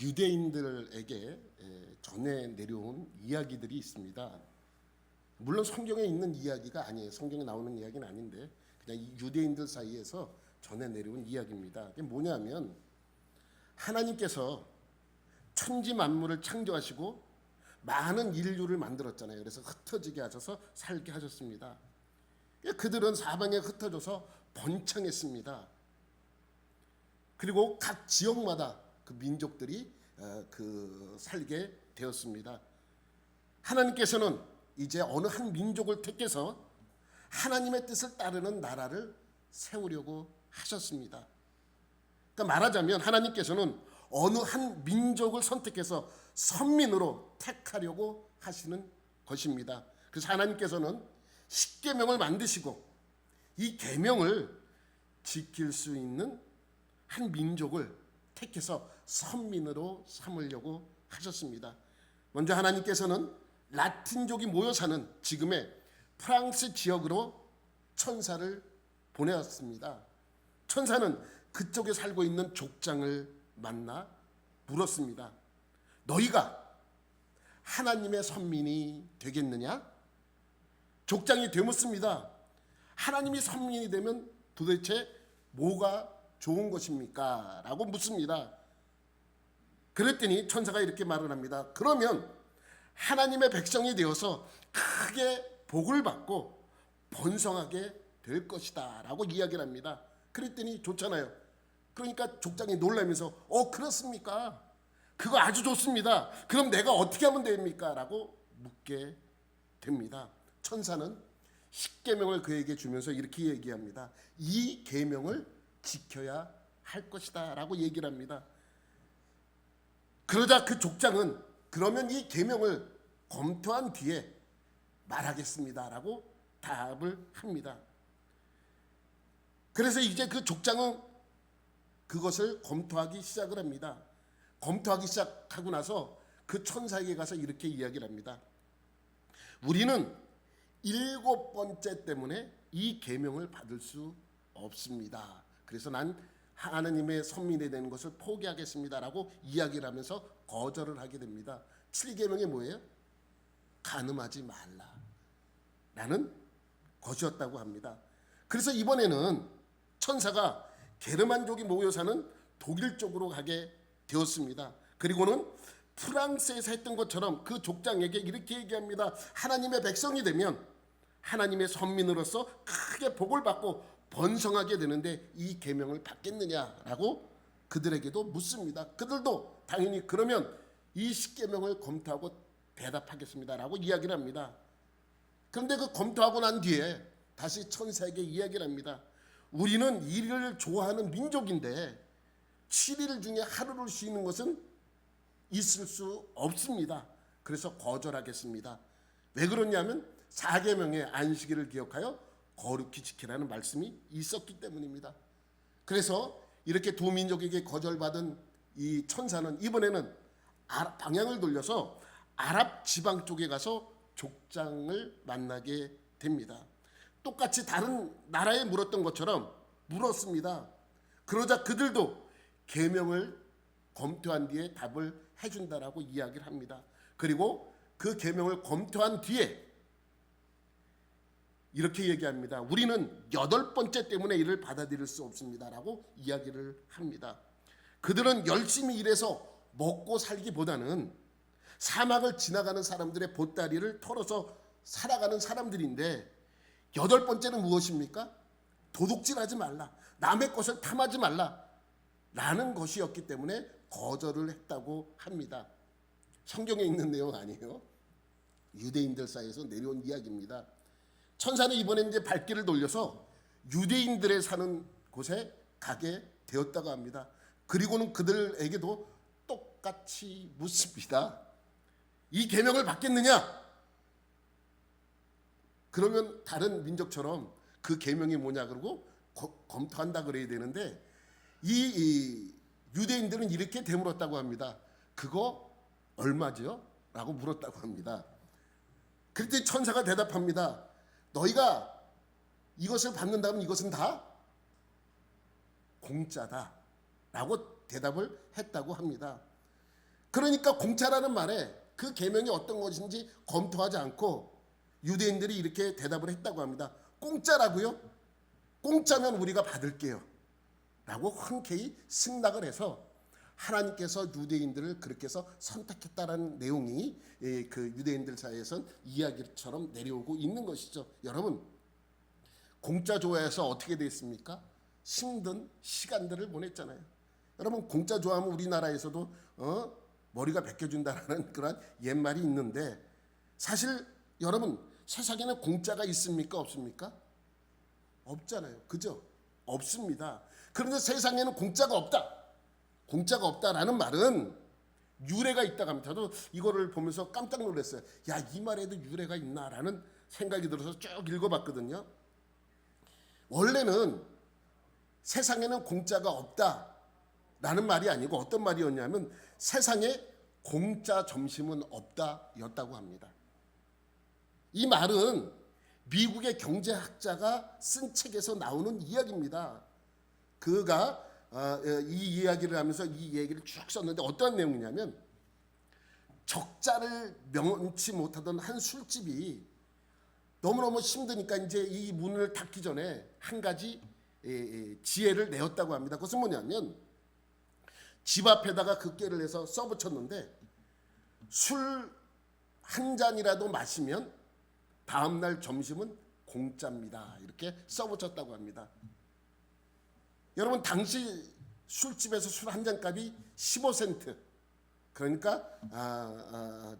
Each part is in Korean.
유대인들에게 전해 내려온 이야기들이 있습니다. 물론 성경에 있는 이야기가 아니에요. 성경에 나오는 이야기는 아닌데 그냥 이 유대인들 사이에서 전해 내려온 이야기입니다. 그게 뭐냐면 하나님께서 천지 만물을 창조하시고 많은 인류를 만들었잖아요. 그래서 흩어지게 하셔서 살게 하셨습니다. 그들은 사방에 흩어져서 번창했습니다. 그리고 각 지역마다 그 민족들이 살게 되었습니다. 하나님께서는 이제 어느 한 민족을 택해서 하나님의 뜻을 따르는 나라를 세우려고 하셨습니다. 그러니까 말하자면 하나님께서는 어느 한 민족을 선택해서 선민으로 택하려고 하시는 것입니다. 그래서 하나님께서는 십계명을 만드시고 이 계명을 지킬 수 있는 한 민족을 택해서 선민으로 삼으려고 하셨습니다. 먼저 하나님께서는 라틴족이 모여 사는 지금의 프랑스 지역으로 천사를 보내었습니다. 천사는 그쪽에 살고 있는 족장을 만나 물었습니다. 너희가 하나님의 선민이 되겠느냐? 족장이 되묻습니다. 하나님이 선민이 되면 도대체 뭐가 좋은 것입니까? 라고 묻습니다. 그랬더니 천사가 이렇게 말을 합니다. 그러면 하나님의 백성이 되어서 크게 복을 받고 번성하게 될 것이다 라고 이야기를 합니다. 그랬더니 좋잖아요. 그러니까 족장이 놀라면서 그렇습니까? 그거 아주 좋습니다. 그럼 내가 어떻게 하면 됩니까? 라고 묻게 됩니다. 천사는 십계명을 그에게 주면서 이렇게 얘기합니다. 이 계명을 지켜야 할 것이다 라고 얘기를 합니다. 그러자 그 족장은 그러면 이 계명을 검토한 뒤에 말하겠습니다 라고 답을 합니다. 그래서 이제 그 족장은 그것을 검토하기 시작을 합니다. 검토하기 시작하고 나서 그 천사에게 가서 이렇게 이야기를 합니다. 우리는 7번째 때문에 이 계명을 받을 수 없습니다. 그래서 난 하나님의 선민이 되는 것을 포기하겠습니다 라고 이야기를 하면서 거절을 하게 됩니다. 7계명이 뭐예요? 간음하지 말라 라는 것이었다고 합니다. 그래서 이번에는 천사가 게르만족이 모여 사는 독일 쪽으로 가게 되었습니다. 그리고는 프랑스에서 했던 것처럼 그 족장에게 이렇게 얘기합니다. 하나님의 백성이 되면 하나님의 선민으로서 크게 복을 받고 번성하게 되는데 이 계명을 받겠느냐라고 그들에게도 묻습니다. 그들도 당연히 그러면 이 십계명을 검토하고 대답하겠습니다라고 이야기를 합니다. 그런데 그 검토하고 난 뒤에 다시 천사에게 이야기를 합니다. 우리는 일을 좋아하는 민족인데 7일 중에 하루를 쉬는 것은 있을 수 없습니다. 그래서 거절하겠습니다. 왜 그러냐면 4계명의 안식일을 기억하여 거룩히 지키라는 말씀이 있었기 때문입니다. 그래서 이렇게 두 민족에게 거절받은 이 천사는 이번에는 방향을 돌려서 아랍 지방 쪽에 가서 족장을 만나게 됩니다. 똑같이 다른 나라에 물었던 것처럼 물었습니다. 그러자 그들도 계명을 검토한 뒤에 답을 해준다라고 이야기를 합니다. 그리고 그 계명을 검토한 뒤에 이렇게 얘기합니다. 우리는 8번째 때문에 이를 받아들일 수 없습니다라고 이야기를 합니다. 그들은 열심히 일해서 먹고 살기보다는 사막을 지나가는 사람들의 보따리를 털어서 살아가는 사람들인데 8번째는 무엇입니까? 도둑질하지 말라, 남의 것을 탐하지 말라 라는 것이었기 때문에 거절을 했다고 합니다. 성경에 있는 내용 아니에요. 유대인들 사이에서 내려온 이야기입니다. 천사는 이번에 이제 발길을 돌려서 유대인들의 사는 곳에 가게 되었다고 합니다. 그리고는 그들에게도 똑같이 묻습니다. 이 계명을 받겠느냐? 그러면 다른 민족처럼 그 계명이 뭐냐 그러고 검토한다 그래야 되는데 이 유대인들은 이렇게 되물었다고 합니다. 그거 얼마죠? 라고 물었다고 합니다. 그랬더니 천사가 대답합니다. 너희가 이것을 받는다면 이것은 다 공짜다 라고 대답을 했다고 합니다. 그러니까 공짜라는 말에 그 계명이 어떤 것인지 검토하지 않고 유대인들이 이렇게 대답을 했다고 합니다. 공짜라고요? 공짜면 우리가 받을게요 라고 흔쾌히 승낙을 해서 하나님께서 유대인들을 그렇게 해서 선택했다라는 내용이 그 유대인들 사이에선 이야기처럼 내려오고 있는 것이죠. 여러분, 공짜 좋아해서 어떻게 됐습니까? 힘든 시간들을 보냈잖아요. 여러분, 공짜 좋아하면 우리나라에서도 머리가 벗겨준다라는 그런 옛말이 있는데, 사실 여러분, 세상에는 공짜가 있습니까? 없습니까? 없잖아요. 그죠? 없습니다. 그런데 세상에는 공짜가 없다. 공짜가 없다라는 말은 유래가 있다고 합니다. 저도 이거를 보면서 깜짝 놀랐어요. 야, 이 말에도 유래가 있나라는 생각이 들어서 쭉 읽어봤거든요. 원래는 세상에는 공짜가 없다라는 말이 아니고 어떤 말이었냐면 세상에 공짜 점심은 없다였다고 합니다. 이 말은 미국의 경제학자가 쓴 책에서 나오는 이야기입니다. 그가 이 이야기를 하면서 이 얘기를 쭉 썼는데 어떤 내용이냐면, 적자를 면치 못하던 한 술집이 너무너무 힘드니까 이제 이 문을 닫기 전에 한 가지 지혜를 내었다고 합니다. 그것은 뭐냐면, 집 앞에다가 급계를 해서 써붙였는데 술 한 잔이라도 마시면 다음날 점심은 공짜입니다. 이렇게 써붙였다고 합니다. 여러분, 당시 술집에서 술 한 잔 값이 15센트, 그러니까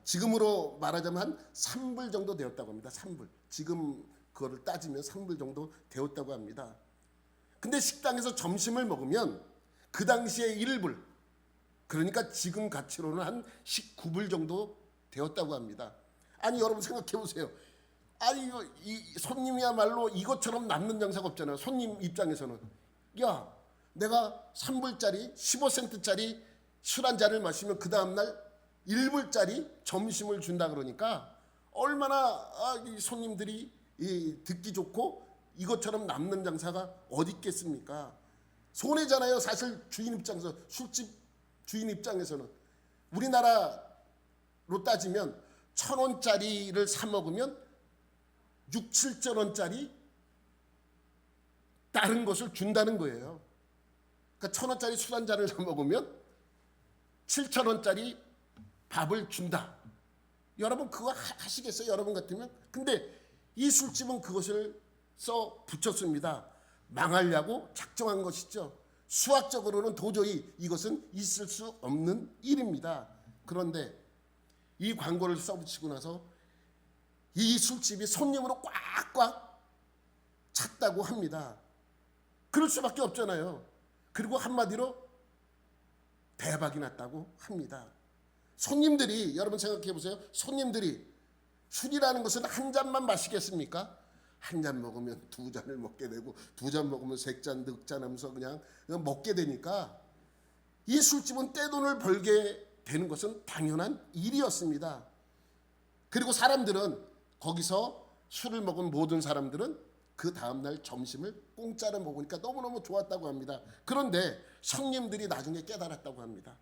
지금으로 말하자면 한 3불 정도 되었다고 합니다. 3불. 지금 그거를 따지면 3불 정도 되었다고 합니다. 근데 식당에서 점심을 먹으면 그 당시에 1불, 그러니까 지금 가치로는 한 19불 정도 되었다고 합니다. 아니, 여러분 생각해 보세요. 아니, 이 손님이야말로 이것처럼 남는 장사가 없잖아요. 손님 입장에서는, 야, 내가 3불짜리 15센트짜리 술 한 잔을 마시면 그 다음날 1불짜리 점심을 준다 그러니까 얼마나 이 손님들이 듣기 좋고 이것처럼 남는 장사가 어디 있겠습니까? 손해잖아요. 사실 주인 입장에서, 술집 주인 입장에서는. 우리나라로 따지면 1,000원짜리를 사 먹으면 6, 7천원짜리 다른 것을 준다는 거예요. 그러니까 1,000원짜리 술 한 잔을 사 먹으면 7천원짜리 밥을 준다. 여러분 그거 하시겠어요? 여러분 같으면? 근데 이 술집은 그것을 써 붙였습니다. 망하려고 작정한 것이죠. 수학적으로는 도저히 이것은 있을 수 없는 일입니다. 그런데 이 광고를 써붙이고 나서 이 술집이 손님으로 꽉꽉 찼다고 합니다. 그럴 수밖에 없잖아요. 그리고 한마디로 대박이 났다고 합니다. 손님들이, 여러분 생각해 보세요. 손님들이 술이라는 것은 한 잔만 마시겠습니까? 한 잔 먹으면 두 잔을 먹게 되고, 두 잔 먹으면 세 잔, 넉 잔 하면서 그냥 먹게 되니까 이 술집은 떼돈을 벌게 되는 것은 당연한 일이었습니다. 그리고 사람들은, 거기서 술을 먹은 모든 사람들은 그 다음날 점심을 공짜로 먹으니까 너무너무 좋았다고 합니다. 그런데 손님들이 나중에 깨달았다고 합니다.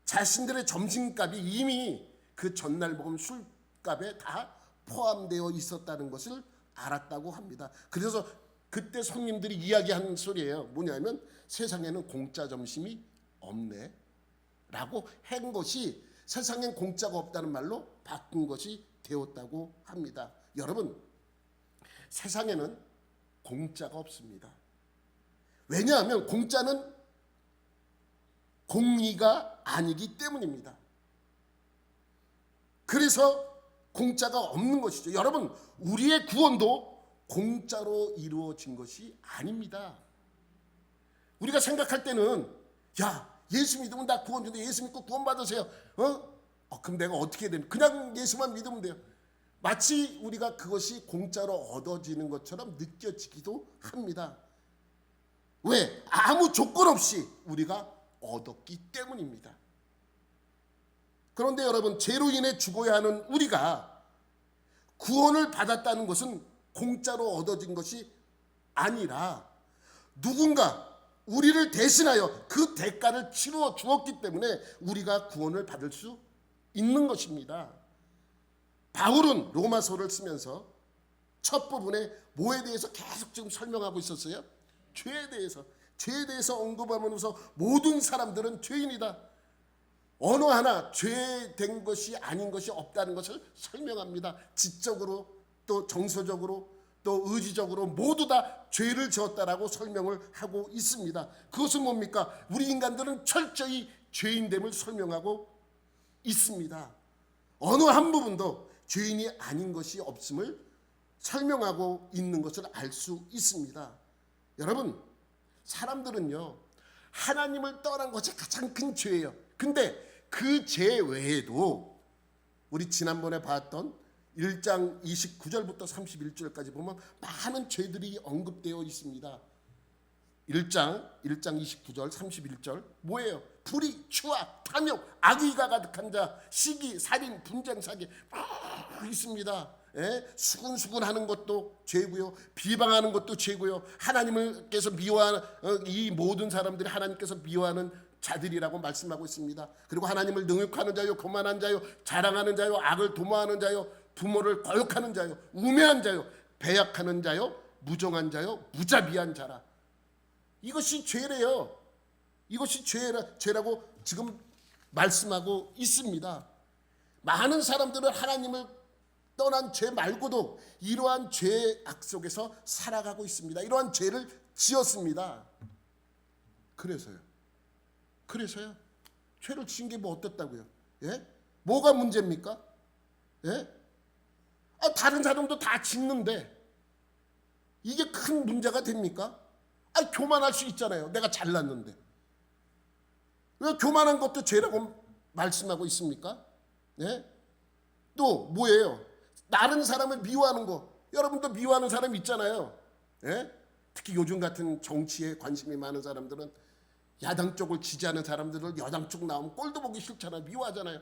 자신들의 점심값이 이미 그 전날 먹은 술값에 다 포함되어 있었다는 것을 알았다고 합니다. 그래서 그때 손님들이 이야기한 소리예요. 뭐냐면 세상에는 공짜 점심이 없네 라고 한 것이 세상엔 공짜가 없다는 말로 바꾼 것이 되었다고 합니다. 여러분, 세상에는 공짜가 없습니다. 왜냐하면 공짜는 공의가 아니기 때문입니다. 그래서 공짜가 없는 것이죠. 여러분, 우리의 구원도 공짜로 이루어진 것이 아닙니다. 우리가 생각할 때는, 야, 예수 믿으면 나 구원 준대. 예수 믿고 구원 받으세요. 그럼 내가 어떻게 해야 되나? 그냥 예수만 믿으면 돼요. 마치 우리가 그것이 공짜로 얻어지는 것처럼 느껴지기도 합니다. 왜? 아무 조건 없이 우리가 얻었기 때문입니다. 그런데 여러분, 죄로 인해 죽어야 하는 우리가 구원을 받았다는 것은 공짜로 얻어진 것이 아니라 누군가 우리를 대신하여 그 대가를 치루어 주었기 때문에 우리가 구원을 받을 수 있는 것입니다. 바울은 로마서를 쓰면서 첫 부분에 뭐에 대해서 계속 지금 설명하고 있었어요? 죄에 대해서 언급하면서 모든 사람들은 죄인이다. 어느 하나 죄된 것이 아닌 것이 없다는 것을 설명합니다. 지적으로 또 정서적으로 또 의지적으로 모두 다 죄를 지었다라고 설명을 하고 있습니다. 그것은 뭡니까? 우리 인간들은 철저히 죄인됨을 설명하고 있습니다. 어느 한 부분도 죄인이 아닌 것이 없음을 설명하고 있는 것을 알 수 있습니다. 여러분, 사람들은요, 하나님을 떠난 것이 가장 큰 죄예요. 근데 그 죄 외에도 우리 지난번에 봤던 1장 29절부터 31절까지 보면 많은 죄들이 언급되어 있습니다. 1장 29절 31절 뭐예요? 불의, 추악, 탐욕, 악의가 가득한 자, 시기, 살인, 분쟁, 사기 막 있습니다. 수군수군하는 것도 죄고요, 비방하는 것도 죄고요, 하나님께서 미워하는 이 모든 사람들이 하나님께서 미워하는 자들이라고 말씀하고 있습니다. 그리고 하나님을 능욕하는 자요, 거만한 자요, 자랑하는 자요, 악을 도모하는 자요, 부모를 거역하는 자요, 우매한 자요, 배약하는 자요, 무정한 자요, 무자비한 자라. 이것이 죄래요. 이것이 죄라고 지금 말씀하고 있습니다. 많은 사람들은 하나님을 떠난 죄 말고도 이러한 죄의 악 속에서 살아가고 있습니다. 이러한 죄를 지었습니다. 그래서요. 죄를 지은 게 뭐 어떻다고요? 예? 뭐가 문제입니까? 예? 다른 사람도 다 짓는데 이게 큰 문제가 됩니까? 교만할 수 있잖아요. 내가 잘났는데. 왜 교만한 것도 죄라고 말씀하고 있습니까? 예? 또 뭐예요? 다른 사람을 미워하는 거. 여러분도 미워하는 사람 있잖아요. 예? 특히 요즘 같은 정치에 관심이 많은 사람들은 야당 쪽을 지지하는 사람들을 여당 쪽 나오면 꼴도 보기 싫잖아요. 미워하잖아요.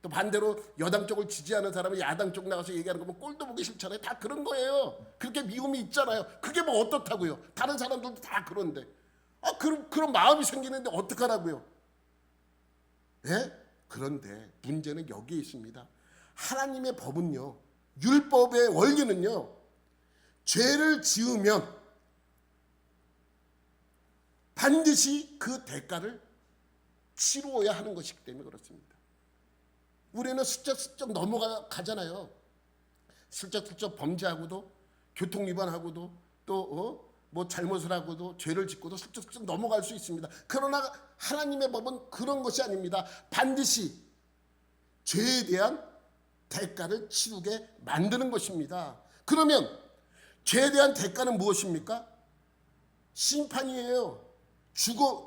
또 반대로 여당 쪽을 지지하는 사람이 야당 쪽 나가서 얘기하는 거 보면 꼴도 보기 싫잖아요. 다 그런 거예요. 그렇게 미움이 있잖아요. 그게 뭐 어떻다고요? 다른 사람들도 다 그런데. 그런 마음이 생기는데 어떡하라고요? 예? 그런데 문제는 여기에 있습니다. 하나님의 법은요, 율법의 원리는요, 죄를 지으면 반드시 그 대가를 치루어야 하는 것이기 때문에 그렇습니다. 우리는 슬쩍슬쩍 넘어가잖아요. 슬쩍슬쩍 범죄하고도, 교통위반하고도, 또 뭐 잘못을 하고도, 죄를 짓고도 슬쩍슬쩍 넘어갈 수 있습니다. 그러나 하나님의 법은 그런 것이 아닙니다. 반드시 죄에 대한 대가를 치르게 만드는 것입니다. 그러면 죄에 대한 대가는 무엇입니까? 심판이에요.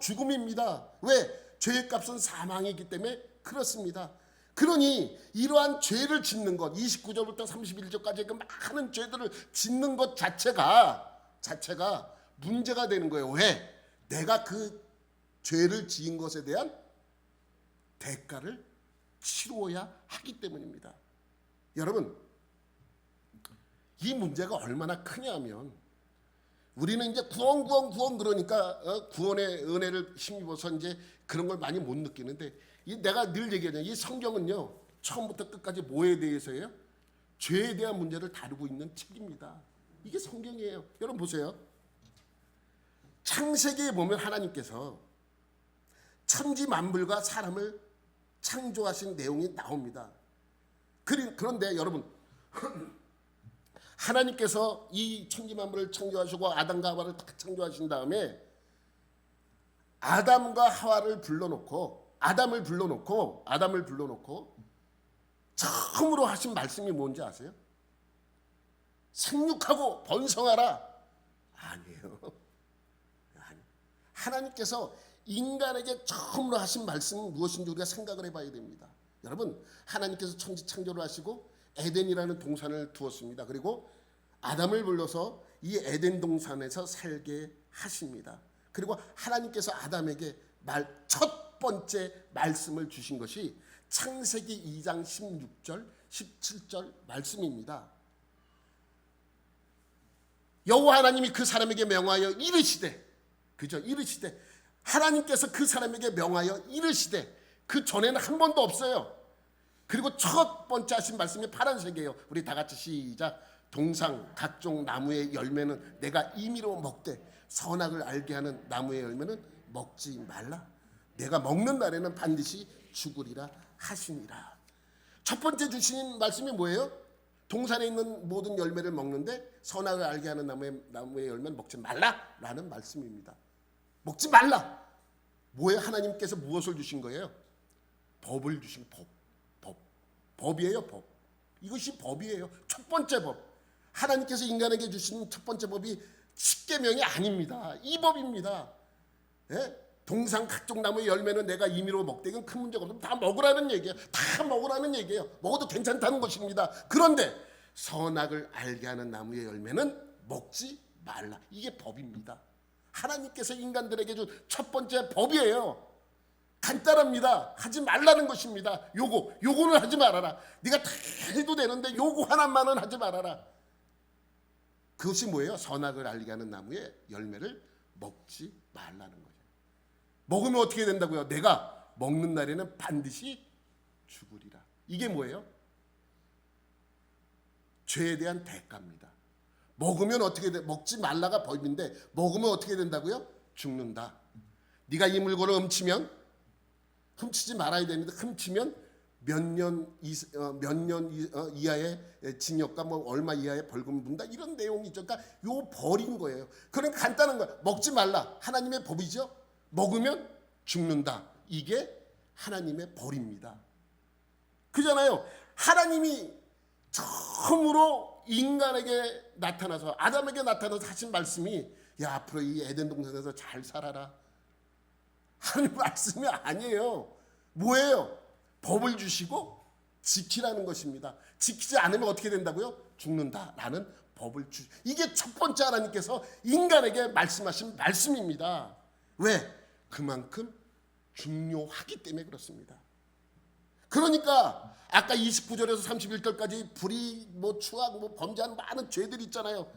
죽음입니다. 왜? 죄의 값은 사망이기 때문에 그렇습니다. 그러니 이러한 죄를 짓는 것, 29절부터 31절까지 그 많은 죄들을 짓는 것 자체가 문제가 되는 거예요. 왜? 내가 그 죄를 지은 것에 대한 대가를 치루어야 하기 때문입니다. 여러분, 이 문제가 얼마나 크냐면 우리는 이제 구원 그러니까 구원의 은혜를 힘입어서 이제 그런 걸 많이 못 느끼는데, 내가 늘 얘기하잖아요. 이 성경은요, 처음부터 끝까지 뭐에 대해서예요? 죄에 대한 문제를 다루고 있는 책입니다. 이게 성경이에요. 여러분 보세요. 창세기에 보면 하나님께서 천지 만물과 사람을 창조하신 내용이 나옵니다. 그런데 여러분, 하나님께서 이 천지 만물을 창조하시고 아담과 하와를 딱 창조하신 다음에 아담을 불러놓고 처음으로 하신 말씀이 뭔지 아세요? 생육하고 번성하라. 아니에요. 하나님께서 인간에게 처음으로 하신 말씀은 무엇인지 우리가 생각을 해봐야 됩니다. 여러분, 하나님께서 천지 창조를 하시고 에덴이라는 동산을 두었습니다. 그리고 아담을 불러서 이 에덴 동산에서 살게 하십니다. 그리고 하나님께서 아담에게 첫 번째 말씀을 주신 것이 창세기 2장 16절 17절 말씀입니다. 여호와 하나님이 그 사람에게 명하여 이르시되, 그죠? 이르시되 하나님께서 그 사람에게 명하여 이르시되 그 전에는 한 번도 없어요. 그리고 첫 번째 하신 말씀이 파란색이에요. 우리 다 같이 시작. 동상 각종 나무의 열매는 내가 임의로 먹되 선악을 알게 하는 나무의 열매는 먹지 말라. 내가 먹는 날에는 반드시 죽으리라 하시니라. 첫 번째 주신 말씀이 뭐예요? 동산에 있는 모든 열매를 먹는데 선악을 알게 하는 나무의 열매는 먹지 말라라는 말씀입니다. 먹지 말라. 뭐예요? 하나님께서 무엇을 주신 거예요? 법을 주신 법이에요. 법. 이것이 법이에요. 첫 번째 법. 하나님께서 인간에게 주신 첫 번째 법이 십계명이 아닙니다. 이 법입니다. 예? 동상 각종 나무의 열매는 내가 임의로 먹되 이건 큰 문제가 없으면 다 먹으라는 얘기예요. 다 먹으라는 얘기예요. 먹어도 괜찮다는 것입니다. 그런데 선악을 알게 하는 나무의 열매는 먹지 말라. 이게 법입니다. 하나님께서 인간들에게 준 첫 번째 법이에요. 간단합니다. 하지 말라는 것입니다. 요거는 하지 말아라. 네가 다 해도 되는데 요거 하나만은 하지 말아라. 그것이 뭐예요? 선악을 알게 하는 나무의 열매를 먹지 말라는 거예요. 먹으면 어떻게 된다고요? 내가 먹는 날에는 반드시 죽으리라. 이게 뭐예요? 죄에 대한 대가입니다. 먹으면 어떻게 돼? 먹지 말라가 법인데 먹으면 어떻게 된다고요? 죽는다. 네가 이 물건을 훔치지 말아야 되는데 훔치면 몇 년 이하의 징역과 뭐 얼마 이하의 벌금 문다 이런 내용이죠. 그러니까 요 벌인 거예요. 그러니까 간단한 거예요. 먹지 말라. 하나님의 법이죠. 먹으면 죽는다. 이게 하나님의 벌입니다. 그잖아요. 하나님이 처음으로 인간에게 나타나서 아담에게 나타나서 하신 말씀이 야 앞으로 이 에덴 동산에서 잘 살아라 하는 말씀이 아니에요. 뭐예요? 법을 주시고 지키라는 것입니다. 지키지 않으면 어떻게 된다고요? 죽는다라는 법을 이게 첫 번째 하나님께서 인간에게 말씀하신 말씀입니다. 왜? 그만큼 중요하기 때문에 그렇습니다. 그러니까 아까 29절에서 31절까지 불의, 추악, 범죄한 많은 죄들이 있잖아요.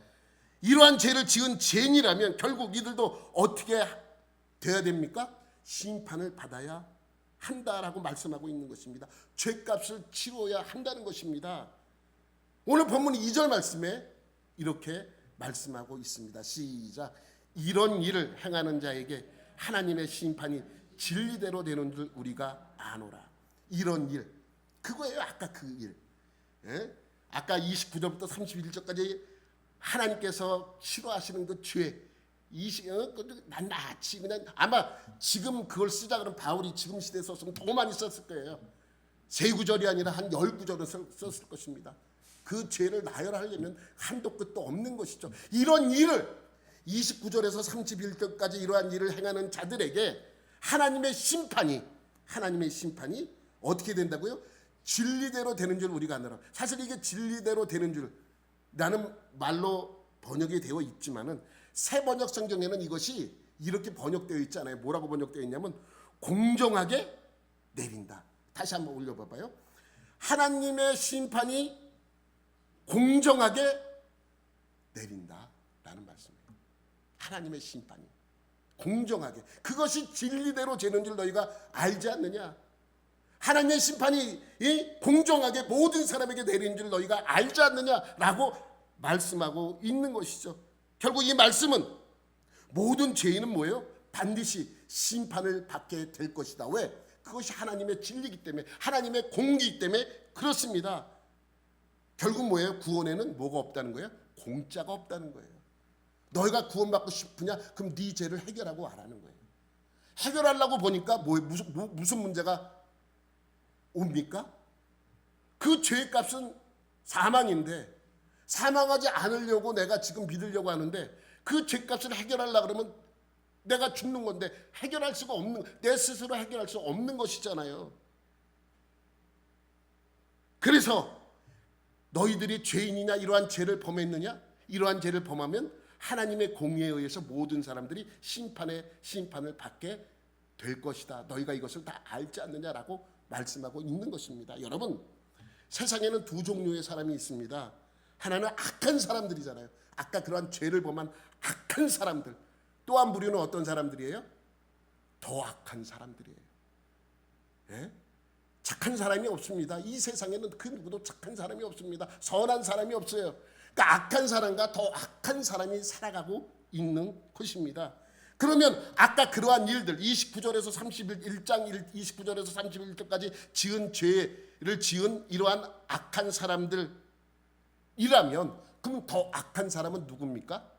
이러한 죄를 지은 죄인이라면 결국 이들도 어떻게 돼야 됩니까? 심판을 받아야 한다라고 말씀하고 있는 것입니다. 죄값을 치러야 한다는 것입니다. 오늘 본문 2절 말씀에 이렇게 말씀하고 있습니다. 시작. 이런 일을 행하는 자에게 하나님의 심판이 진리대로 되는 줄 우리가 아노라. 이런 일, 그거예요. 아까 그 일. 예? 아까 29절부터 31절까지 하나님께서 싫어하시는 그 죄, 낱낱이 그냥 아마 지금 그걸 쓰자 그러면 바울이 지금 시대에 썼으면 더 많이 썼을 거예요. 세 구절이 아니라 한 10구절을 썼을 것입니다. 그 죄를 나열하려면 한도 끝도 없는 것이죠. 이런 일을 29절에서 31절까지 이러한 일을 행하는 자들에게 하나님의 심판이 어떻게 된다고요? 진리대로 되는 줄 우리가 아노라. 사실 이게 진리대로 되는 줄 라는 말로 번역이 되어 있지만은 새 번역 성경에는 이것이 이렇게 번역되어 있잖아요. 뭐라고 번역되어 있냐면 공정하게 내린다. 다시 한번 올려봐봐요. 하나님의 심판이 공정하게 내린다라는 말씀이에요. 하나님의 심판이 공정하게, 그것이 진리대로 되는 줄 너희가 알지 않느냐? 하나님의 심판이 공정하게 모든 사람에게 내리는 줄 너희가 알지 않느냐라고 말씀하고 있는 것이죠. 결국 이 말씀은 모든 죄인은 뭐예요? 반드시 심판을 받게 될 것이다. 왜? 그것이 하나님의 진리이기 때문에, 하나님의 공기이기 때문에 그렇습니다. 결국 뭐예요? 구원에는 뭐가 없다는 거예요? 공짜가 없다는 거예요. 너희가 구원받고 싶으냐? 그럼 네 죄를 해결하고 하라는 거예요. 해결하려고 보니까 무슨 문제가 옵니까? 그 죄의 값은 사망인데 사망하지 않으려고 내가 지금 믿으려고 하는데 그 죄값을 해결하려고 그러면 내가 죽는 건데 해결할 수가 없는, 내 스스로 해결할 수 없는 것이잖아요. 그래서 너희들이 죄인이냐, 이러한 죄를 범했느냐? 이러한 죄를 범하면 하나님의 공의에 의해서 모든 사람들이 심판을 받게 될 것이다. 너희가 이것을 다 알지 않느냐라고 말씀하고 있는 것입니다. 여러분, 세상에는 두 종류의 사람이 있습니다. 하나는 악한 사람들이잖아요. 아까 그러한 죄를 범한 악한 사람들, 또한 무리는 어떤 사람들이에요? 더 악한 사람들이에요. 예? 착한 사람이 없습니다. 이 세상에는 그 누구도 착한 사람이 없습니다. 선한 사람이 없어요. 그러니까 악한 사람과 더 악한 사람이 살아가고 있는 것입니다. 그러면 아까 그러한 일들 29절에서 1장 29절에서 31절까지 지은 죄를 지은 이러한 악한 사람들이라면 그럼 더 악한 사람은 누굽니까?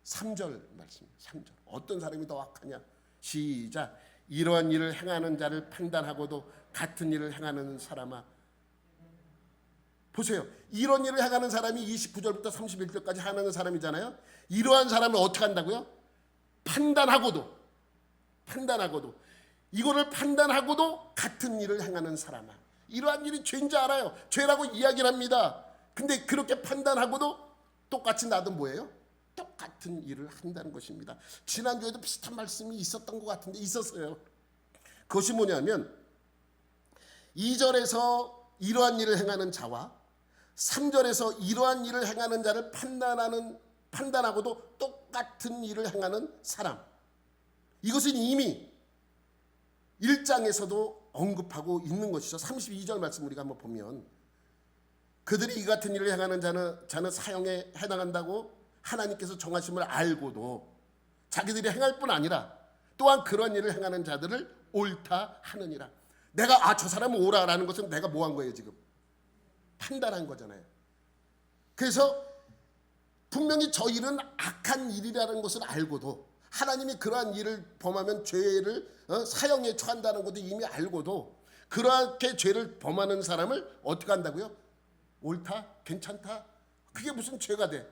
3절 말씀. 3절. 어떤 사람이 더 악하냐? 시작. 이러한 일을 행하는 자를 판단하고도 같은 일을 행하는 사람아. 보세요. 이런 일을 행하는 사람이 29절부터 31절까지 하는 사람이잖아요. 이러한 사람을 어떻게 한다고요? 판단하고도 이거를 판단하고도 같은 일을 행하는 사람아. 이러한 일이 죄인지 알아요. 죄라고 이야기를 합니다. 근데 그렇게 판단하고도 똑같이 나도 뭐예요? 똑같은 일을 한다는 것입니다. 지난주에도 비슷한 말씀이 있었던 것 같은데 있었어요. 그것이 뭐냐면 2절에서 이러한 일을 행하는 자와 3절에서 이러한 일을 행하는 자를 판단하고도 똑같은 일을 행하는 사람. 이것은 이미 1장에서도 언급하고 있는 것이죠. 32절 말씀 우리가 한번 보면 그들이 이 같은 일을 행하는 자는 사형에 해당한다고 하나님께서 정하심을 알고도 자기들이 행할 뿐 아니라 또한 그런 일을 행하는 자들을 옳다 하느니라. 내가 저 사람은 옳아라는 것은 내가 뭐 한 거예요? 지금 판단한 거잖아요. 그래서 분명히 저 일은 악한 일이라는 것을 알고도 하나님이 그러한 일을 범하면 죄를 사형에 처한다는 것도 이미 알고도 그렇게 죄를 범하는 사람을 어떻게 한다고요? 옳다? 괜찮다? 그게 무슨 죄가 돼?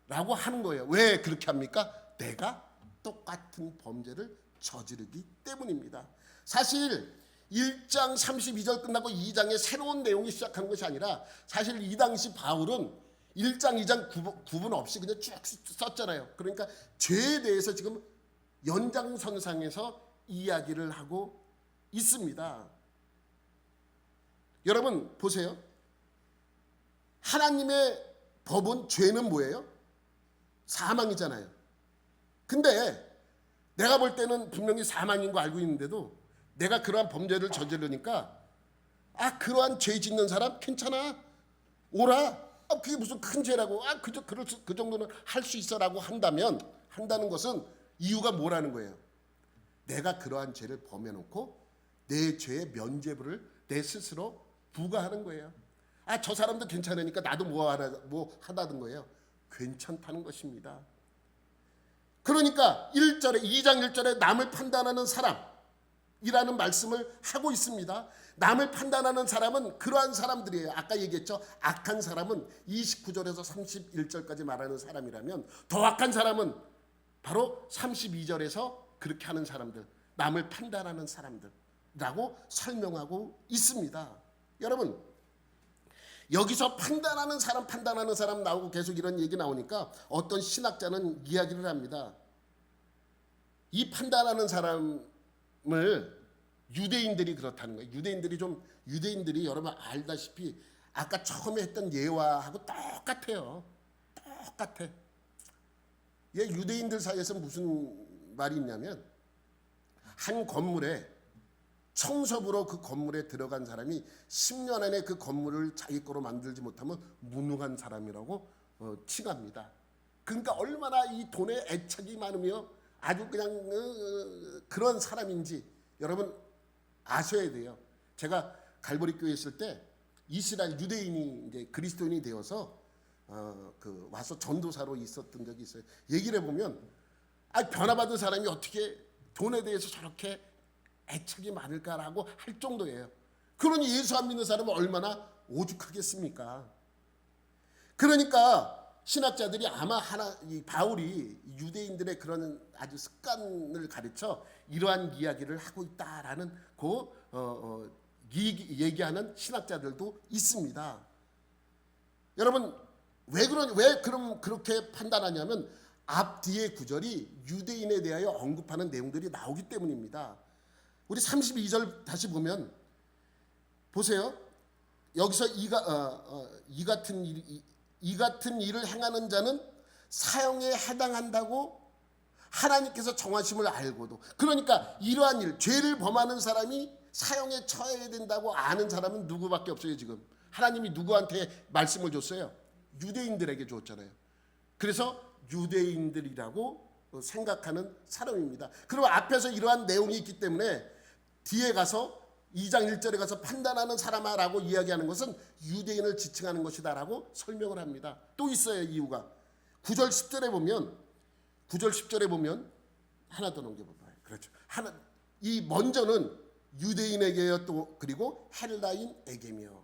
라고 하는 거예요. 왜 그렇게 합니까? 내가 똑같은 범죄를 저지르기 때문입니다. 사실 1장 32절 끝나고 2장에 새로운 내용이 시작한 것이 아니라 사실 이 당시 바울은 1장 2장 구분 없이 그냥 쭉 썼잖아요. 그러니까 죄에 대해서 지금 연장선상에서 이야기를 하고 있습니다. 여러분 보세요. 하나님의 법은 죄는 뭐예요? 사망이잖아요. 근데 내가 볼 때는 분명히 사망인 거 알고 있는데도 내가 그러한 범죄를 저지르니까 그러한 죄 짓는 사람 괜찮아. 오라. 그게 무슨 큰 죄라고. 그 정도는 할 수 있어라고 한다는 것은 이유가 뭐라는 거예요? 내가 그러한 죄를 범해놓고 내 죄의 면죄부를 내 스스로 부과하는 거예요. 저 사람도 괜찮으니까 나도 뭐 하다는 거예요. 괜찮다는 것입니다. 그러니까 1절에 2장 1절에 남을 판단하는 사람이라는 말씀을 하고 있습니다. 남을 판단하는 사람은 그러한 사람들이에요. 아까 얘기했죠. 악한 사람은 29절에서 31절까지 말하는 사람이라면 더 악한 사람은 바로 32절에서 그렇게 하는 사람들, 남을 판단하는 사람들라고 설명하고 있습니다. 여러분 여기서 판단하는 사람 나오고 계속 이런 얘기 나오니까 어떤 신학자는 이야기를 합니다. 이 판단하는 사람을 유대인들이 그렇다는 거예요. 유대인들이 여러분 알다시피 아까 처음에 했던 예화하고 똑같아요. 똑같아. 유대인들 사이에서 무슨 말이 있냐면 한 건물에 청소부로 그 건물에 들어간 사람이 10년 안에 그 건물을 자기 거로 만들지 못하면 무능한 사람이라고 칭합니다. 그러니까 얼마나 이 돈에 애착이 많으며 아주 그냥 그런 사람인지 여러분 아셔야 돼요. 제가 갈보리 교회에 있을 때 이스라엘 유대인이 이제 그리스도인이 되어서 와서 전도사로 있었던 적이 있어요. 얘기를 해보면 변화받은 사람이 어떻게 돈에 대해서 저렇게 애착이 많을까라고 할 정도예요. 그러니 예수 안 믿는 사람은 얼마나 오죽하겠습니까? 그러니까 신학자들이 아마 이 바울이 유대인들의 그런 아주 습관을 가르쳐 이러한 이야기를 하고 있다라는 얘기하는 신학자들도 있습니다. 여러분 왜 그럼 그렇게 판단하냐면 앞뒤의 구절이 유대인에 대하여 언급하는 내용들이 나오기 때문입니다. 우리 32절 다시 보면 보세요. 여기서 이 같은 일을 행하는 자는 사형에 해당한다고 하나님께서 정하심을 알고도, 그러니까 이러한 일, 죄를 범하는 사람이 사형에 처해야 된다고 아는 사람은 누구밖에 없어요. 지금 하나님이 누구한테 말씀을 줬어요? 유대인들에게 줬잖아요. 그래서 유대인들이라고 생각하는 사람입니다. 그리고 앞에서 이러한 내용이 있기 때문에 뒤에 가서 2장 1절에 가서 판단하는 사람아라고 이야기하는 것은 유대인을 지칭하는 것이다라고 설명을 합니다. 또 있어요, 이유가. 9절 10절에 보면 하나 더 넘겨봐봐요. 그렇죠. 이 먼저는 유대인에게요, 또 그리고 헬라인에게며.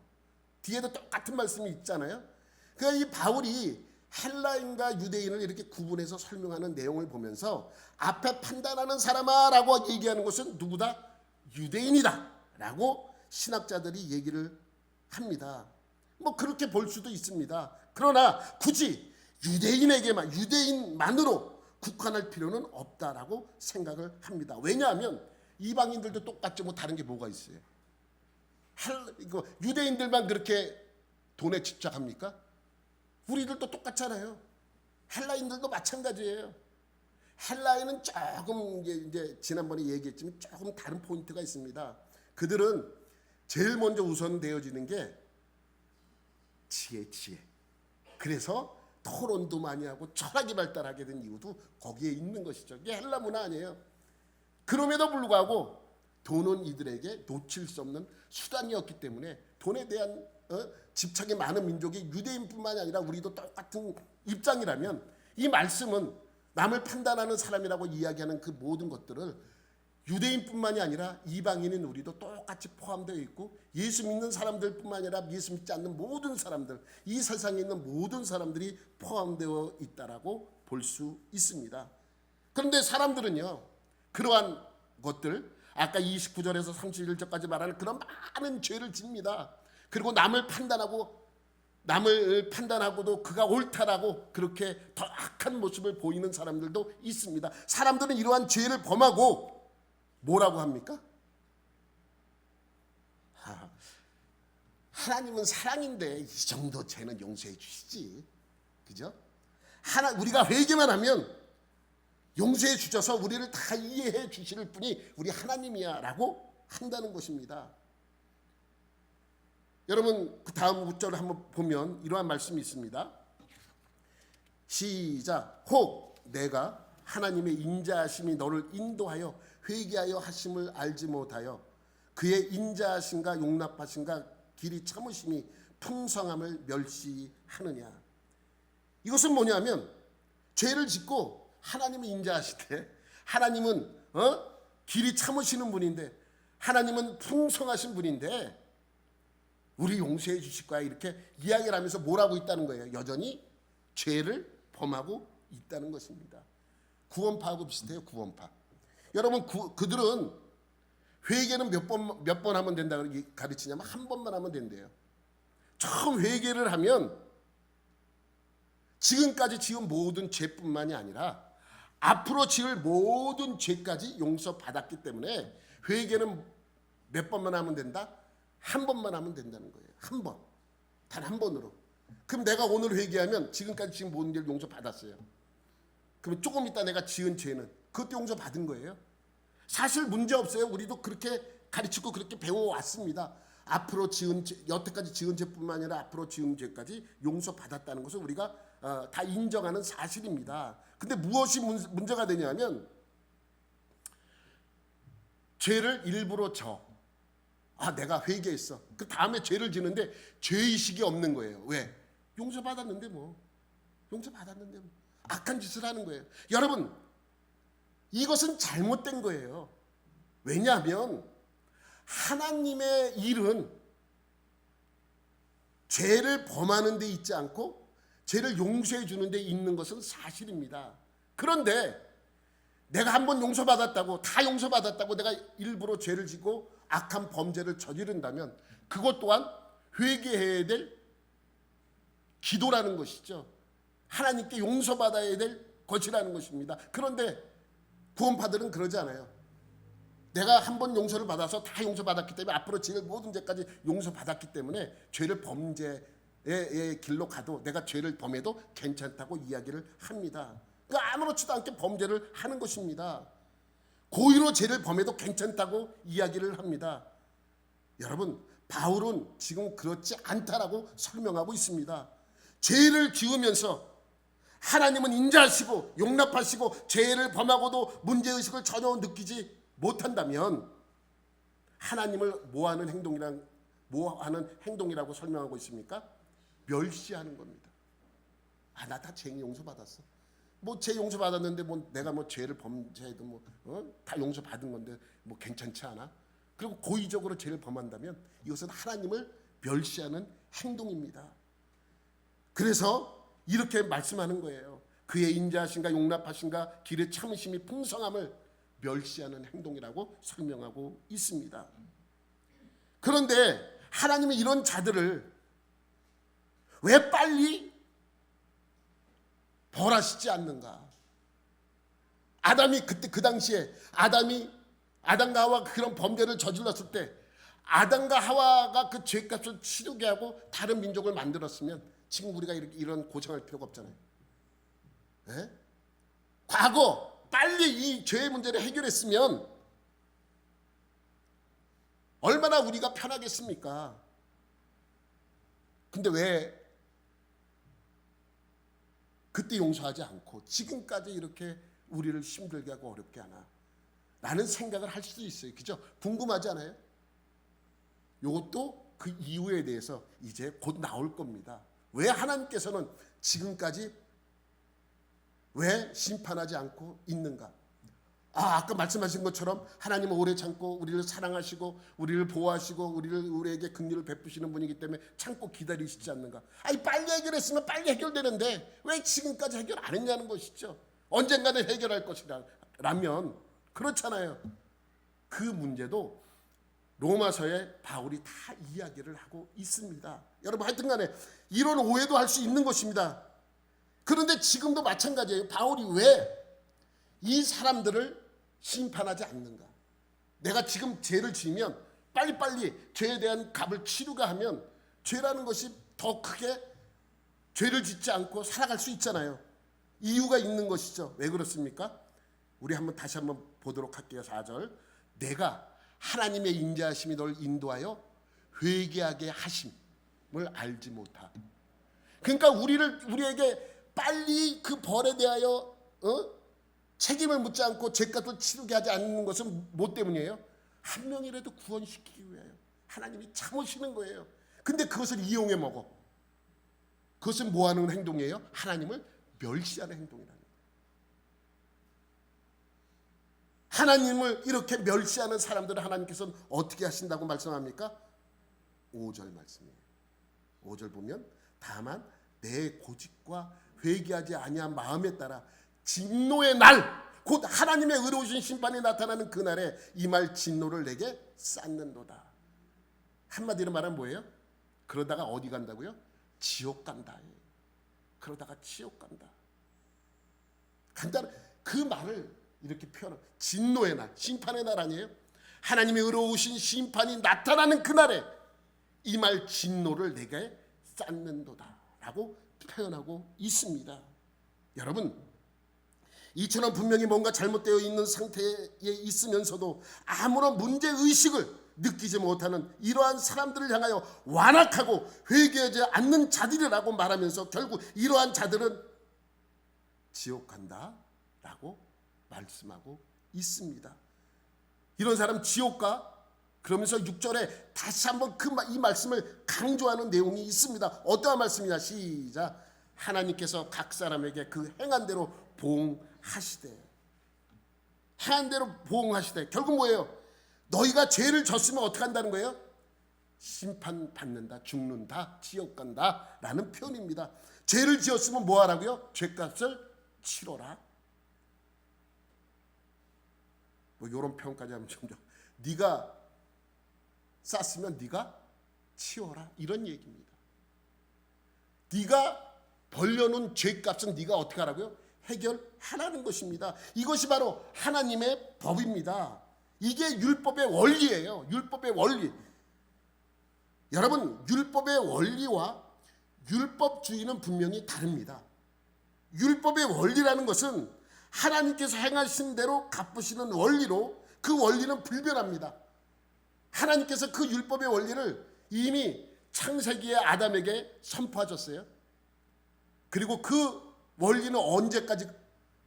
뒤에도 똑같은 말씀이 있잖아요. 그러니까 이 바울이 헬라인과 유대인을 이렇게 구분해서 설명하는 내용을 보면서 앞에 판단하는 사람아라고 얘기하는 것은 누구다? 유대인이다 라고 신학자들이 얘기를 합니다. 뭐 그렇게 볼 수도 있습니다. 그러나 굳이 유대인만으로 국한할 필요는 없다라고 생각을 합니다. 왜냐하면 이방인들도 똑같지 뭐 다른 게 뭐가 있어요? 유대인들만 그렇게 돈에 집착합니까? 우리들도 똑같잖아요. 헬라인들도 마찬가지예요. 헬라인은 조금 이제 지난번에 얘기했지만 조금 다른 포인트가 있습니다. 그들은 제일 먼저 우선되어지는 게 지혜. 그래서 토론도 많이 하고 철학이 발달하게 된 이유도 거기에 있는 것이죠. 이게 헬라 문화 아니에요. 그럼에도 불구하고 돈은 이들에게 놓칠 수 없는 수단이었기 때문에 돈에 대한 집착이 많은 민족이 유대인뿐만이 아니라 우리도 똑같은 입장이라면 이 말씀은 남을 판단하는 사람이라고 이야기하는 그 모든 것들을 유대인뿐만이 아니라 이방인인 우리도 똑같이 포함되어 있고 예수 믿는 사람들뿐만 아니라 예수 믿지 않는 모든 사람들, 이 세상에 있는 모든 사람들이 포함되어 있다라고 볼 수 있습니다. 그런데 사람들은요, 그러한 것들, 아까 29절에서 31절까지 말하는 그런 많은 죄를 집니다. 그리고 남을 판단하고도 그가 옳다라고 그렇게 더 악한 모습을 보이는 사람들도 있습니다. 사람들은 이러한 죄를 범하고 뭐라고 합니까? 하나님은 사랑인데 이 정도 죄는 용서해 주시지, 그죠? 우리가 회개만 하면 용서해 주셔서 우리를 다 이해해 주실 분이 우리 하나님이야 라고 한다는 것입니다. 여러분 그 다음 구절을 한번 보면 이러한 말씀이 있습니다. 시작. 혹 내가 하나님의 인자하심이 너를 인도하여 회개하여 하심을 알지 못하여 그의 인자하심과 용납하심과 길이 참으심이 풍성함을 멸시하느냐. 이것은 뭐냐면 죄를 짓고 하나님은 인자하시대, 하나님은 길이 참으시는 분인데, 하나님은 풍성하신 분인데 우리 용서해 주실 거야 이렇게 이야기를 하면서 뭐라고 있다는 거예요? 여전히 죄를 범하고 있다는 것입니다. 구원파하고 비슷해요. 구원파. 여러분 그들은 회개는 몇 번 하면 된다 가르치냐면 한 번만 하면 된대요. 처음 회개를 하면 지금까지 지은 모든 죄뿐만이 아니라 앞으로 지을 모든 죄까지 용서받았기 때문에 회개는 몇 번만 하면 된다? 한 번만 하면 된다는 거예요. 한 번. 단 한 번으로. 그럼 내가 오늘 회개하면 지금까지 지은 모든 죄를 용서받았어요. 그럼 조금 있다 내가 지은 죄는 그것도 용서받은 거예요. 사실 문제 없어요. 우리도 그렇게 가르치고 그렇게 배워왔습니다. 앞으로 지은 죄, 여태까지 지은 죄뿐만 아니라 앞으로 지은 죄까지 용서받았다는 것을 우리가 다 인정하는 사실입니다. 근데 무엇이 문제가 되냐면 죄를 일부러 내가 회개했어. 그 다음에 죄를 지는데 죄의식이 없는 거예요. 왜? 용서받았는데 뭐. 악한 짓을 하는 거예요. 여러분 이것은 잘못된 거예요. 왜냐하면 하나님의 일은 죄를 범하는 데 있지 않고 죄를 용서해 주는 데 있는 것은 사실입니다. 그런데 내가 한번 용서받았다고, 다 용서받았다고 내가 일부러 죄를 짓고 악한 범죄를 저지른다면 그것 또한 회개해야 될 기도라는 것이죠. 하나님께 용서받아야 될 것이라는 것입니다. 그런데 구원파들은 그러지 않아요. 내가 한 번 용서를 받아서 다 용서받았기 때문에 앞으로 지을 모든 죄까지 용서받았기 때문에 죄를 범죄의 길로 가도 내가 죄를 범해도 괜찮다고 이야기를 합니다. 그러니까 아무렇지도 않게 범죄를 하는 것입니다. 고의로 죄를 범해도 괜찮다고 이야기를 합니다. 여러분, 바울은 지금 그렇지 않다라고 설명하고 있습니다. 죄를 지으면서 하나님은 인자하시고 용납하시고 죄를 범하고도 문제의식을 전혀 느끼지 못한다면 하나님을 뭐하는 행동이라고 설명하고 있습니까? 멸시하는 겁니다. 나 다 죄 용서받았어. 죄 용서받았는데 내가 죄를 범죄해도 다 용서받은 건데 괜찮지 않아? 그리고 고의적으로 죄를 범한다면 이것은 하나님을 멸시하는 행동입니다. 그래서 이렇게 말씀하는 거예요. 그의 인자하신가 용납하신가 길의 참으심이 풍성함을 멸시하는 행동이라고 설명하고 있습니다. 그런데 하나님이 이런 자들을 왜 빨리 벌하시지 않는가? 아담이 그때 그 당시에 아담과 하와가 그런 범죄를 저질렀을 때 아담과 하와가 그 죄값을 치르게 하고 다른 민족을 만들었으면 지금 우리가 이런 고생할 필요가 없잖아요. 네? 과거 빨리 이 죄의 문제를 해결했으면 얼마나 우리가 편하겠습니까? 근데 왜 그때 용서하지 않고 지금까지 이렇게 우리를 힘들게 하고 어렵게 하나? 라는 생각을 할 수도 있어요. 그죠? 궁금하지 않아요? 이것도 그 이유에 대해서 이제 곧 나올 겁니다. 왜 하나님께서는 지금까지 왜 심판하지 않고 있는가? 아까 말씀하신 것처럼 하나님은 오래 참고 우리를 사랑하시고 우리를 보호하시고 우리에게 긍휼을 베푸시는 분이기 때문에 참고 기다리시지 않는가? 빨리 해결했으면 빨리 해결되는데 왜 지금까지 해결 안 했냐는 것이죠. 언젠가는 해결할 것이라면 그렇잖아요. 그 문제도 로마서에 바울이 다 이야기를 하고 있습니다. 여러분 하여튼간에 이런 오해도 할 수 있는 것입니다. 그런데 지금도 마찬가지예요. 바울이 왜 이 사람들을 심판하지 않는가? 내가 지금 죄를 지으면 빨리빨리 죄에 대한 값을 치르가 하면 죄라는 것이 더 크게 죄를 짓지 않고 살아갈 수 있잖아요. 이유가 있는 것이죠. 왜 그렇습니까? 우리 다시 한번 보도록 할게요. 4절. 내가 하나님의 인자하심이 널 인도하여 회개하게 하심을 알지 못하. 그러니까 우리에게 빨리 그 벌에 대하여 책임을 묻지 않고 죄값을 치르게 하지 않는 것은 뭐 때문이에요? 한 명이라도 구원시키기 위하여 하나님이 참으시는 거예요. 근데 그것을 이용해 먹어. 그것은 뭐 하는 행동이에요? 하나님을 멸시하는 행동이라는 거예요. 하나님을 이렇게 멸시하는 사람들을 하나님께서는 어떻게 하신다고 말씀합니까? 5절 말씀이에요. 5절 보면 다만 내 고집과 회개하지 아니한 마음에 따라 진노의 날, 곧 하나님의 의로우신 심판이 나타나는 그날에 이 말 진노를 내게 쌓는도다. 한마디로 말하면 뭐예요? 그러다가 어디 간다고요? 지옥 간다. 그러다가 지옥 간다. 간다는 그 말을 이렇게 표현하면 진노의 날, 심판의 날 아니에요? 하나님의 의로우신 심판이 나타나는 그날에 이 말 진노를 내게 쌓는도다 라고 표현하고 있습니다. 여러분, 이처럼 분명히 뭔가 잘못되어 있는 상태에 있으면서도 아무런 문제의식을 느끼지 못하는 이러한 사람들을 향하여 완악하고 회개하지 않는 자들이라고 말하면서 결국 이러한 자들은 지옥 간다 라고 말씀하고 있습니다. 이런 사람 지옥 가? 그러면서 6절에 다시 한번 이 말씀을 강조하는 내용이 있습니다. 어떠한 말씀이냐? 시작. 하나님께서 각 사람에게 그 행한 대로 보응하시되. 행한 대로 보응하시되. 결국 뭐예요? 너희가 죄를 졌으면 어떻게 한다는 거예요? 심판받는다, 죽는다, 지옥 간다 라는 표현입니다. 죄를 지었으면 뭐 하라고요? 죄값을 치러라. 이런 표현까지 하면 좀 네가 쌌으면 네가 치워라 이런 얘기입니다. 네가 벌려놓은 죄값은 네가 어떻게 하라고요? 해결하라는 것입니다. 이것이 바로 하나님의 법입니다. 이게 율법의 원리예요. 율법의 원리. 여러분, 율법의 원리와 율법주의는 분명히 다릅니다. 율법의 원리라는 것은 하나님께서 행하신 대로 갚으시는 원리로 그 원리는 불변합니다. 하나님께서 그 율법의 원리를 이미 창세기의 아담에게 선포하셨어요. 그리고 그 원리는 언제까지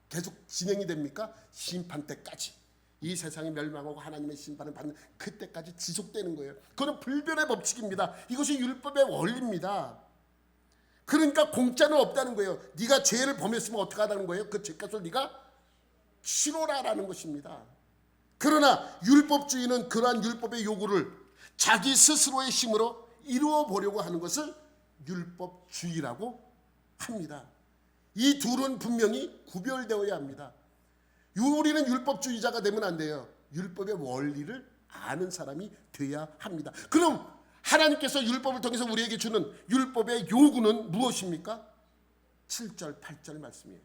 계속 진행이 됩니까? 심판 때까지. 이 세상이 멸망하고 하나님의 심판을 받는 그때까지 지속되는 거예요. 그건 불변의 법칙입니다. 이것이 율법의 원리입니다. 그러니까 공짜는 없다는 거예요. 네가 죄를 범했으면 어떻게 하라는 거예요? 그 죄값을 네가 치러라라는 것입니다. 그러나 율법주의는 그러한 율법의 요구를 자기 스스로의 힘으로 이루어 보려고 하는 것을 율법주의라고 합니다. 이 둘은 분명히 구별되어야 합니다. 우리는 율법주의자가 되면 안 돼요. 율법의 원리를 아는 사람이 돼야 합니다. 그럼 하나님께서 율법을 통해서 우리에게 주는 율법의 요구는 무엇입니까? 7절 8절 말씀이에요.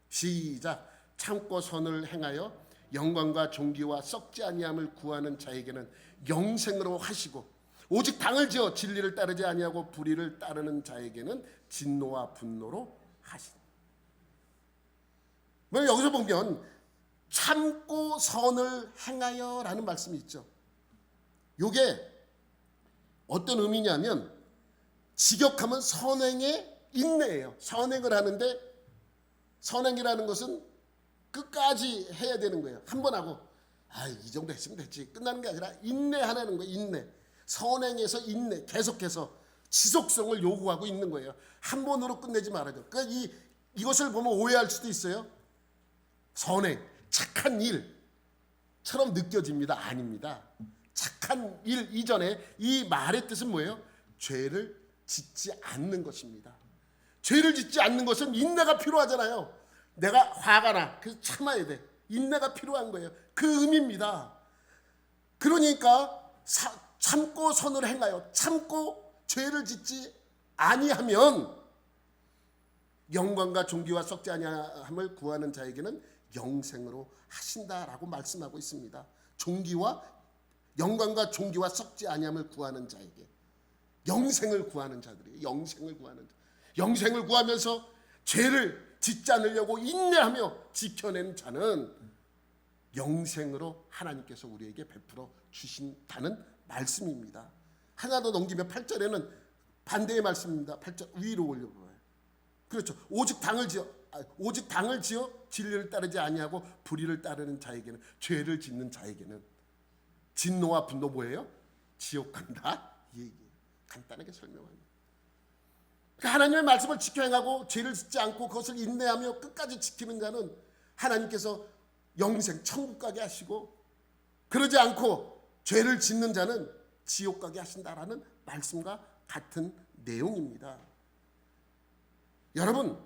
시작. 참고 선을 행하여 영광과 존귀와 썩지 아니함을 구하는 자에게는 영생으로 하시고 오직 당을 지어 진리를 따르지 아니하고 불의를 따르는 자에게는 진노와 분노로 하시니. 여기서 보면 참고 선을 행하여 라는 말씀이 있죠. 이게 어떤 의미냐면 직역하면 선행의 인내예요. 선행을 하는데 선행이라는 것은 끝까지 해야 되는 거예요. 한 번 하고 이 정도 했으면 됐지 끝나는 게 아니라 인내하라는 거예요. 인내. 선행에서 인내, 계속해서 지속성을 요구하고 있는 거예요. 한 번으로 끝내지 말아요. 그러니까 이것을 보면 오해할 수도 있어요. 선행, 착한 일처럼 느껴집니다. 아닙니다. 착한 일 이전에 이 말의 뜻은 뭐예요? 죄를 짓지 않는 것입니다. 죄를 짓지 않는 것은 인내가 필요하잖아요. 내가 화가 나. 그래서 참아야 돼. 인내가 필요한 거예요. 그 의미입니다. 그러니까 참고 선을 행하여 참고 죄를 짓지 아니하면 영광과 존귀와 썩지 아니함을 구하는 자에게는 영생으로 하신다라고 말씀하고 있습니다. 영광과 존귀와 썩지 아니함을 구하는 자에게 영생을 구하는 자들이에요. 영생을 구하면서 죄를 짓지 않으려고 인내하며 지켜낸 자는 영생으로 하나님께서 우리에게 베풀어 주신다는 말씀입니다. 하나 더 넘기면 8절에는 반대의 말씀입니다. 8절 위로 올려봐요. 그렇죠. 오직 당을 지어 진리를 따르지 아니하고 불의를 따르는 자에게는, 죄를 짓는 자에게는 진노와 분노 뭐예요? 지옥 간다. 이 얘기예요. 간단하게 설명합니다. 그러니까 하나님의 말씀을 지켜 행하고 죄를 짓지 않고 그것을 인내하며 끝까지 지키는 자는 하나님께서 영생 천국 가게 하시고, 그러지 않고 죄를 짓는 자는 지옥 가게 하신다라는 말씀과 같은 내용입니다. 여러분,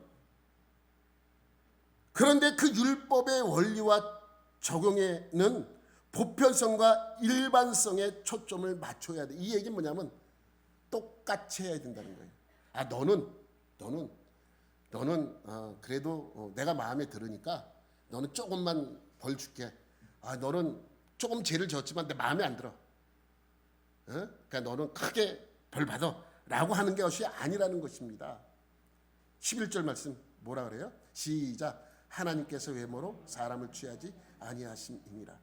그런데 그 율법의 원리와 적용에는 보편성과 일반성에 초점을 맞춰야 돼. 이 얘기는 뭐냐면 똑같이 해야 된다는 거예요. 너는 그래도 내가 마음에 들으니까 너는 조금만 벌 줄게. 너는 조금 죄를 졌지만 내 마음에 안 들어. 그러니까 너는 크게 벌 받아 라고 하는 것이 아니라는 것입니다. 11절 말씀 뭐라 그래요? 시작. 하나님께서 외모로 사람을 취하지 아니하심이니라.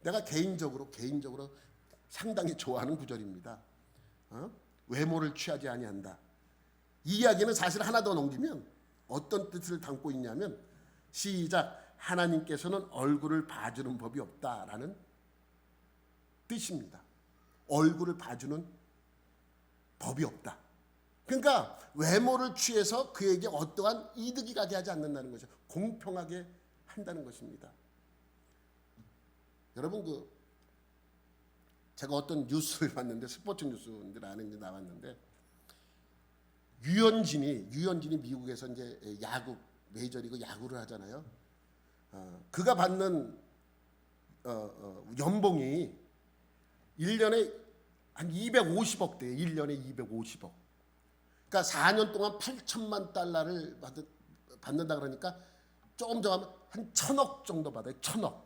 내가 개인적으로 상당히 좋아하는 구절입니다. 외모를 취하지 아니한다. 이 이야기는 사실 하나 더 넘기면 어떤 뜻을 담고 있냐면, 시작. 하나님께서는 얼굴을 봐주는 법이 없다라는 뜻입니다. 얼굴을 봐주는 법이 없다. 그러니까 외모를 취해서 그에게 어떠한 이득이 가게 하지 않는다는 거죠. 공평하게 한다는 것입니다. 여러분, 제가 어떤 뉴스를 봤는데, 스포츠 뉴스인들 안에 이제 나왔는데, 유현진이 미국에서 이제 야구, 메이저리그 야구를 하잖아요. 그가 받는 연봉이 1년에 한 250억 대예요. 1년에 250억. 그러니까 4년 동안 8천만 달러를 받는다 그러니까 조금 더 하면 한 1,000억 정도 받아요. 1,000억.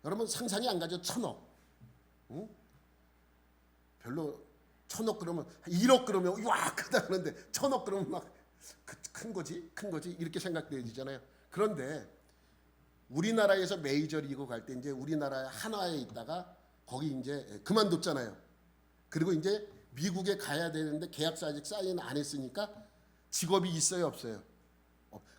여러분 상상이 안 가죠? 1,000억. 응? 별로 1,000억 그러면 1억 그러면 와 크다 그러는데 1,000억 그러면 막 큰 거지 이렇게 생각되잖아요. 그런데 우리나라에서 메이저리그 갈 때 이제 우리나라 한화에 있다가 거기 이제 그만뒀잖아요. 그리고 이제 미국에 가야 되는데 계약서 아직 사인 안 했으니까 직업이 있어요, 없어요?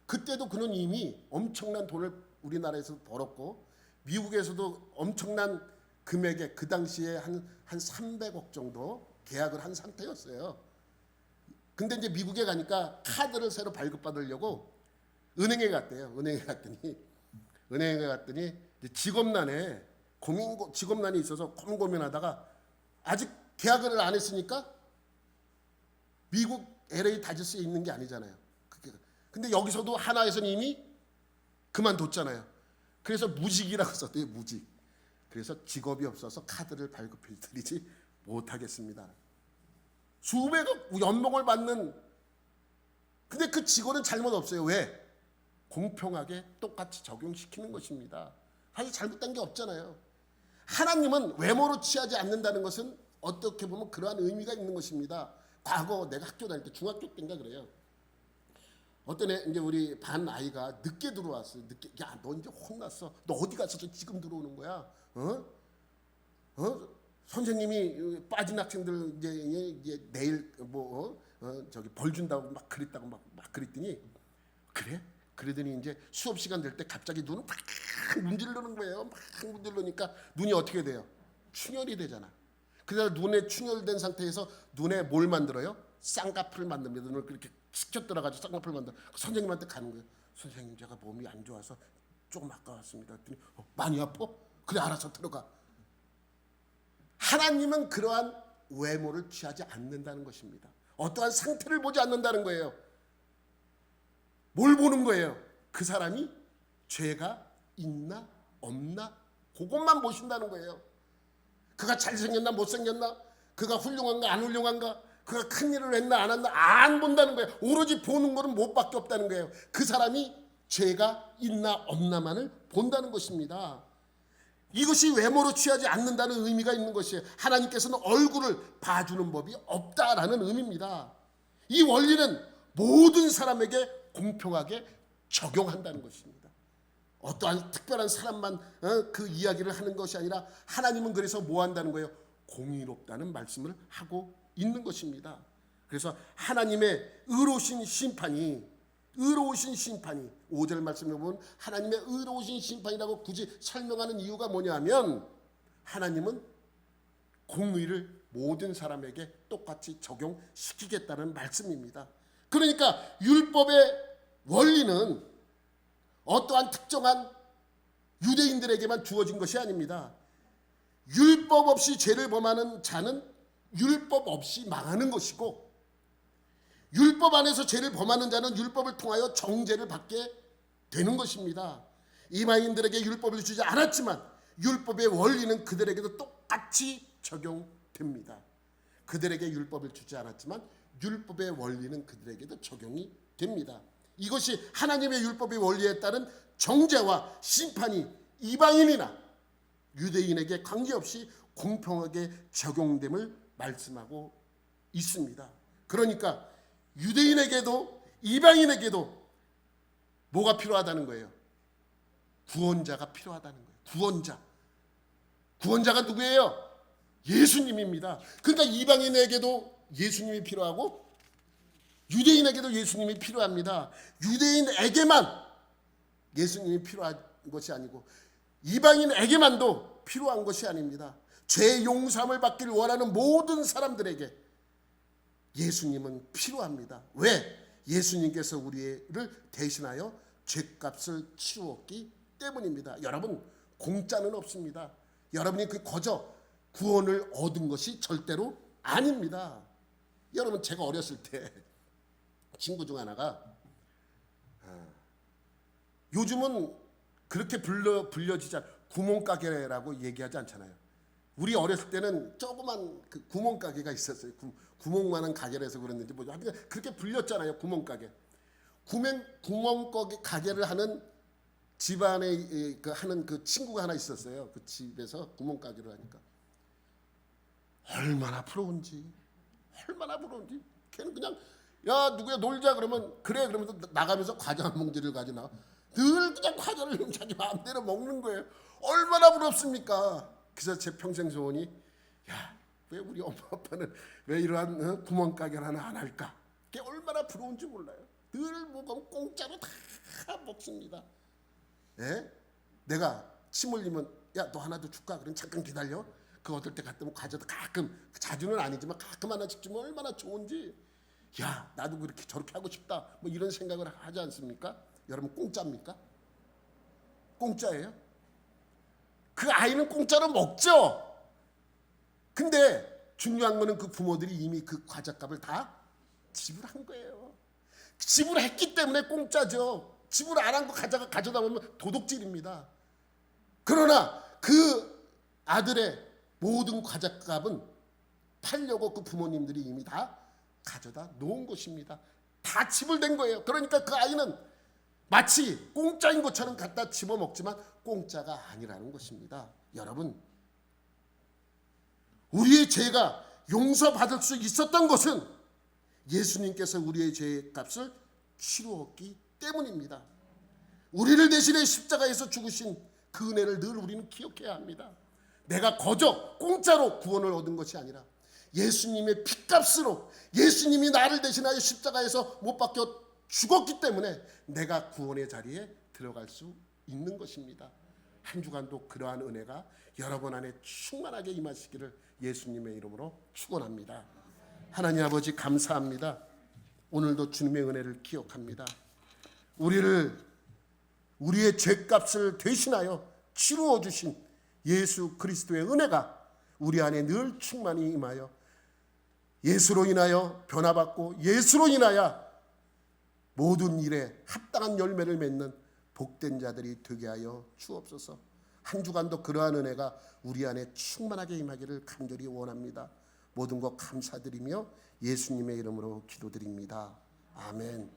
그때도 그는 이미 엄청난 돈을 우리나라에서 벌었고 미국에서도 엄청난 금액에 그 당시에 한 300억 정도 계약을 한 상태였어요. 근데 이제 미국에 가니까 카드를 새로 발급받으려고 은행에 갔대요. 은행에 갔더니 이제 직업난이 있어서 고민하다가 아직 계약을 안 했으니까 미국 LA 다저스에 있는 게 아니잖아요. 근데 여기서도 하나에서는 이미 그만뒀잖아요. 그래서 무직이라고 썼대요. 무직. 그래서 직업이 없어서 카드를 발급해드리지 못하겠습니다. 수백억 연봉을 받는, 근데 그 직원은 잘못 없어요. 왜? 공평하게 똑같이 적용시키는 것입니다. 사실 잘못된 게 없잖아요. 하나님은 외모로 취하지 않는다는 것은 어떻게 보면 그러한 의미가 있는 것입니다. 과거 내가 학교 다닐 때 중학교 때인가 그래요. 어떤 애 이제 우리 반 아이가 늦게 들어왔어요. 늦게, 야, 너 이제 혼났어. 너 어디 갔어? 지금 들어오는 거야? 선생님이 빠진 학생들 이제 내일 저기 벌 준다고 막 그랬다고 막 그랬더니 그래? 그러더니 이제 수업 시간 될 때 갑자기 눈을 막 문지르는 거예요. 막 문지르니까 눈이 어떻게 돼요? 충혈이 되잖아. 그래서 눈에 충혈된 상태에서 눈에 뭘 만들어요? 쌍꺼풀을 만듭니다. 눈을 그렇게 치켜 들어가지고 쌍꺼풀을 만들어. 선생님한테 가는 거예요. 선생님, 제가 몸이 안 좋아서 조금 아까웠습니다. 그랬더니 많이 아파? 그래, 알아서 들어가. 하나님은 그러한 외모를 취하지 않는다는 것입니다. 어떠한 상태를 보지 않는다는 거예요. 뭘 보는 거예요? 그 사람이 죄가 있나 없나 그것만 보신다는 거예요. 그가 잘생겼나 못생겼나, 그가 훌륭한가 안 훌륭한가, 그가 큰 일을 했나 안 했나 안 본다는 거예요. 오로지 보는 거는 못밖에 없다는 거예요. 그 사람이 죄가 있나 없나만을 본다는 것입니다. 이것이 외모로 취하지 않는다는 의미가 있는 것이에요. 하나님께서는 얼굴을 봐주는 법이 없다라는 의미입니다. 이 원리는 모든 사람에게 공평하게 적용한다는 것입니다. 어떠한 특별한 사람만 그 이야기를 하는 것이 아니라 하나님은 그래서 뭐 한다는 거예요? 공의롭다는 말씀을 하고 있는 것입니다. 그래서 하나님의 의로우신 심판이 5절 말씀에 보면 하나님의 의로우신 심판이라고 굳이 설명하는 이유가 뭐냐면 하나님은 공의를 모든 사람에게 똑같이 적용시키겠다는 말씀입니다. 그러니까 율법의 원리는 어떠한 특정한 유대인들에게만 주어진 것이 아닙니다. 율법 없이 죄를 범하는 자는 율법 없이 망하는 것이고, 율법 안에서 죄를 범하는 자는 율법을 통하여 정죄를 받게 되는 것입니다. 이방인들에게 율법을 주지 않았지만 율법의 원리는 그들에게도 똑같이 적용됩니다. 그들에게 율법을 주지 않았지만 율법의 원리는 그들에게도 적용이 됩니다. 이것이 하나님의 율법의 원리에 따른 정죄와 심판이 이방인이나 유대인에게 관계없이 공평하게 적용됨을 말씀하고 있습니다. 그러니까 유대인에게도 이방인에게도 뭐가 필요하다는 거예요? 구원자가 필요하다는 거예요. 구원자가 누구예요? 예수님입니다. 그러니까 이방인에게도 예수님이 필요하고 유대인에게도 예수님이 필요합니다. 유대인에게만 예수님이 필요한 것이 아니고 이방인에게만도 필요한 것이 아닙니다. 죄 용서함을 받기를 원하는 모든 사람들에게 예수님은 필요합니다. 왜? 예수님께서 우리를 대신하여 죄값을 치루었기 때문입니다. 여러분, 공짜는 없습니다. 여러분이 거저 구원을 얻은 것이 절대로 아닙니다. 여러분, 제가 어렸을 때 친구 중 하나가 요즘은 그렇게 불려지지 구멍가게라고 얘기하지 않잖아요. 우리 어렸을 때는 조그만 그 구멍가게가 있었어요. 구멍만한 가게라서 그랬는지 뭐죠. 그렇게 불렸잖아요. 구멍가게. 구멍가게를 하는 집안에 하는 그 친구가 하나 있었어요. 그 집에서 구멍가게를 하니까 얼마나 부러운지. 걔는 그냥 야 누구야 놀자 그러면 그래 그러면서 나가면서 과자 한 봉지를 가지고 나와. 늘 그냥 과자를 자기 마음대로 먹는 거예요. 얼마나 부럽습니까? 그래서 제 평생 소원이, 야, 왜 우리 엄마 아빠는 왜 이러한 구멍가게를 하나 안 할까? 그게 얼마나 부러운지 몰라요. 늘 먹으면 공짜로 다 먹습니다. 예? 내가 침 흘리면, 야, 너 하나 더 줄까? 그럼 잠깐 기다려. 그 얻을 때 갔다 오면 과자도 가끔, 자주는 아니지만 가끔 하나씩 주면 얼마나 좋은지. 야, 나도 그렇게 저렇게 하고 싶다. 뭐 이런 생각을 하지 않습니까? 여러분, 공짜입니까? 공짜예요? 그 아이는 공짜로 먹죠. 근데 중요한 거는 그 부모들이 이미 그 과자값을 다 지불한 거예요. 지불했기 때문에 공짜죠. 지불 안 한 거 가져다 보면 도둑질입니다. 그러나 그 아들의 모든 과자값은 팔려고 그 부모님들이 이미 다 가져다 놓은 것입니다. 다 지불된 거예요. 그러니까 그 아이는 마치 공짜인 것처럼 갖다 집어먹지만 공짜가 아니라는 것입니다. 여러분, 우리의 죄가 용서받을 수 있었던 것은 예수님께서 우리의 죄의 값을 치루었기 때문입니다. 우리를 대신해 십자가에서 죽으신 그 은혜를 늘 우리는 기억해야 합니다. 내가 거저 공짜로 구원을 얻은 것이 아니라 예수님의 피값으로, 예수님이 나를 대신하여 십자가에서 못 박혀 죽었기 때문에 내가 구원의 자리에 들어갈 수 있는 것입니다. 한 주간도 그러한 은혜가 여러분 안에 충만하게 임하시기를 예수님의 이름으로 축원합니다. 하나님 아버지, 감사합니다. 오늘도 주님의 은혜를 기억합니다. 우리의 죄값을 대신하여 치루어 주신 예수 그리스도의 은혜가 우리 안에 늘 충만히 임하여 예수로 인하여 변화받고 예수로 인하여 모든 일에 합당한 열매를 맺는 복된 자들이 되게 하여 주옵소서. 한 주간도 그러한 은혜가 우리 안에 충만하게 임하기를 간절히 원합니다. 모든 것 감사드리며 예수님의 이름으로 기도드립니다. 아멘.